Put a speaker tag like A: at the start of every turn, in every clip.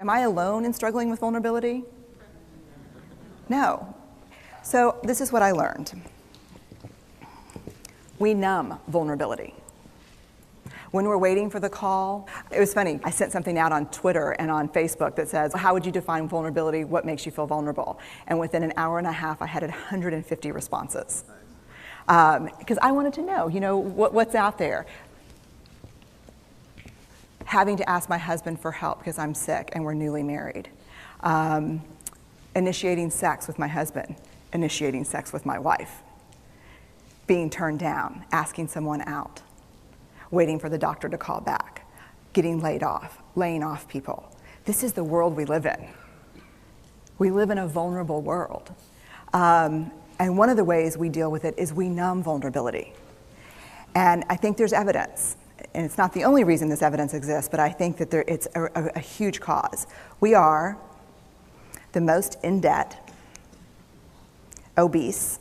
A: Am I alone in struggling with vulnerability? No. So this is what I learned. We numb vulnerability. When we're waiting for the call, it was funny, I sent something out on Twitter and on Facebook that says, how would you define vulnerability? What makes you feel vulnerable? And within an hour and a half, I had 150 responses. Because I wanted to know, what's out there. Having to ask my husband for help because I'm sick and we're newly married. Initiating sex with my husband. Initiating sex with my wife. Being turned down, asking someone out. Waiting for the doctor to call back, getting laid off, laying off people. This is the world we live in. We live in a vulnerable world. And one of the ways we deal with it is we numb vulnerability. And I think there's evidence, and it's not the only reason this evidence exists, but I think that it's a huge cause. We are the most in debt, obese,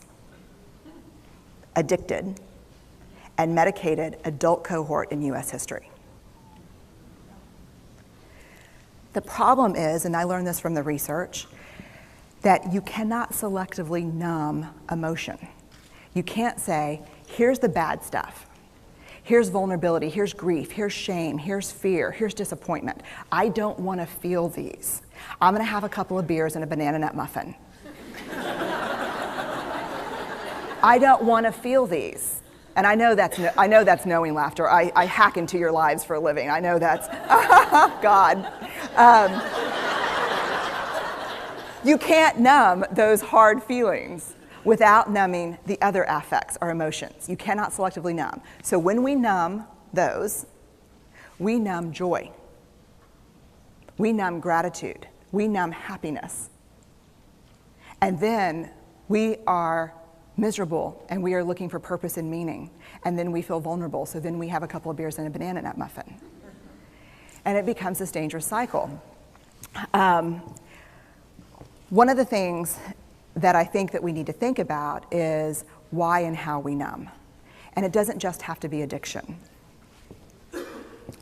A: addicted, and medicated adult cohort in US history. The problem is, and I learned this from the research, that you cannot selectively numb emotion. You can't say, here's the bad stuff. Here's vulnerability, here's grief, here's shame, here's fear, here's disappointment. I don't want to feel these. I'm going to have a couple of beers and a banana nut muffin. I don't want to feel these. And I know that's knowing laughter. I hack into your lives for a living. I know that's, God. You can't numb those hard feelings without numbing the other affects or emotions. You cannot selectively numb. So when we numb those, we numb joy. We numb gratitude. We numb happiness. And then we are miserable and we are looking for purpose and meaning, and then we feel vulnerable, so then we have a couple of beers and a banana nut muffin, and it becomes this dangerous cycle. One of the things that I think that we need to think about is why and how we numb, and it doesn't just have to be addiction.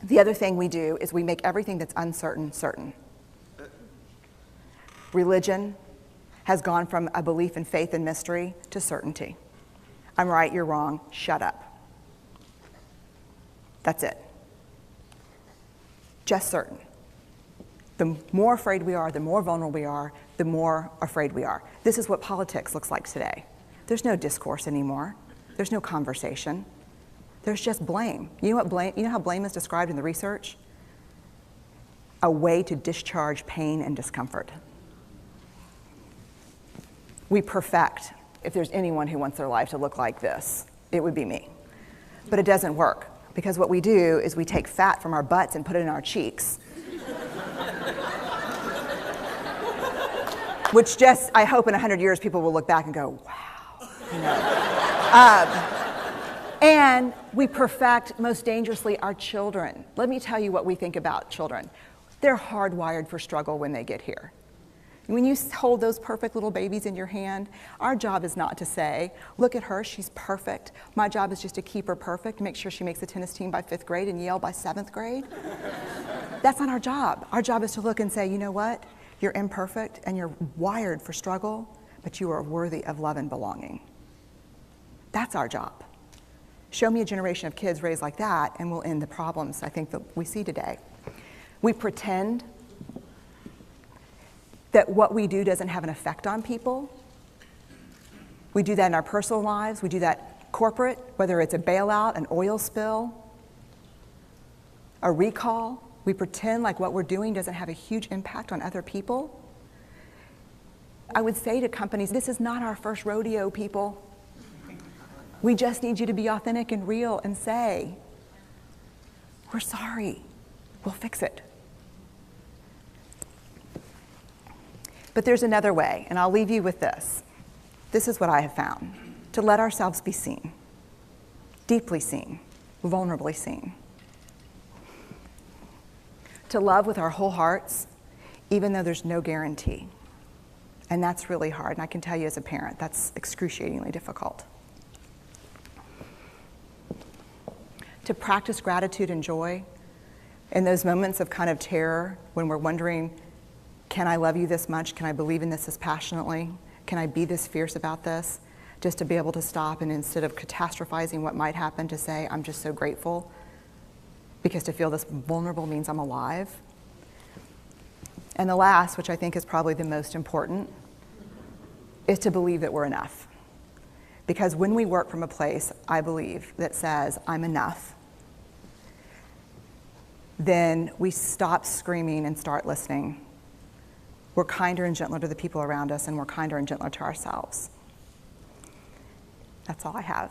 A: The other thing we do is we make everything that's uncertain certain. Religion has gone from a belief in faith and mystery to certainty. I'm right, you're wrong, shut up. That's it. Just certain. The more afraid we are, the more vulnerable we are, the more afraid we are. This is what politics looks like today. There's no discourse anymore. There's no conversation. There's just blame. You know how blame is described in the research? A way to discharge pain and discomfort. We perfect. If there's anyone who wants their life to look like this, it would be me. But it doesn't work, because what we do is we take fat from our butts and put it in our cheeks. Which just, I hope in 100 years people will look back and go, wow. And we perfect, most dangerously, our children. Let me tell you what we think about children. They're hardwired for struggle when they get here. When you hold those perfect little babies in your hand, our job is not to say, look at her, she's perfect. My job is just to keep her perfect, make sure she makes the tennis team by 5th grade and Yale by 7th grade. That's not our job. Our job is to look and say, you know what? You're imperfect and you're wired for struggle, but you are worthy of love and belonging. That's our job. Show me a generation of kids raised like that and we'll end the problems I think that we see today. We pretend that what we do doesn't have an effect on people. We do that in our personal lives. We do that corporate, whether it's a bailout, an oil spill, a recall. We pretend like what we're doing doesn't have a huge impact on other people. I would say to companies, this is not our first rodeo, people. We just need you to be authentic and real and say, we're sorry, we'll fix it. But there's another way, and I'll leave you with this. This is what I have found. To let ourselves be seen, deeply seen, vulnerably seen. To love with our whole hearts, even though there's no guarantee. And that's really hard, and I can tell you as a parent, that's excruciatingly difficult. To practice gratitude and joy in those moments of kind of terror when we're wondering, Can I love you this much? Can I believe in this passionately? Can I be this fierce about this? Just to be able to stop and instead of catastrophizing what might happen, to say, I'm just so grateful. Because to feel this vulnerable means I'm alive. And the last, which I think is probably the most important, is to believe that we're enough. Because when we work from a place, I believe, that says, I'm enough, then we stop screaming and start listening. We're kinder and gentler to the people around us, and we're kinder and gentler to ourselves. That's all I have.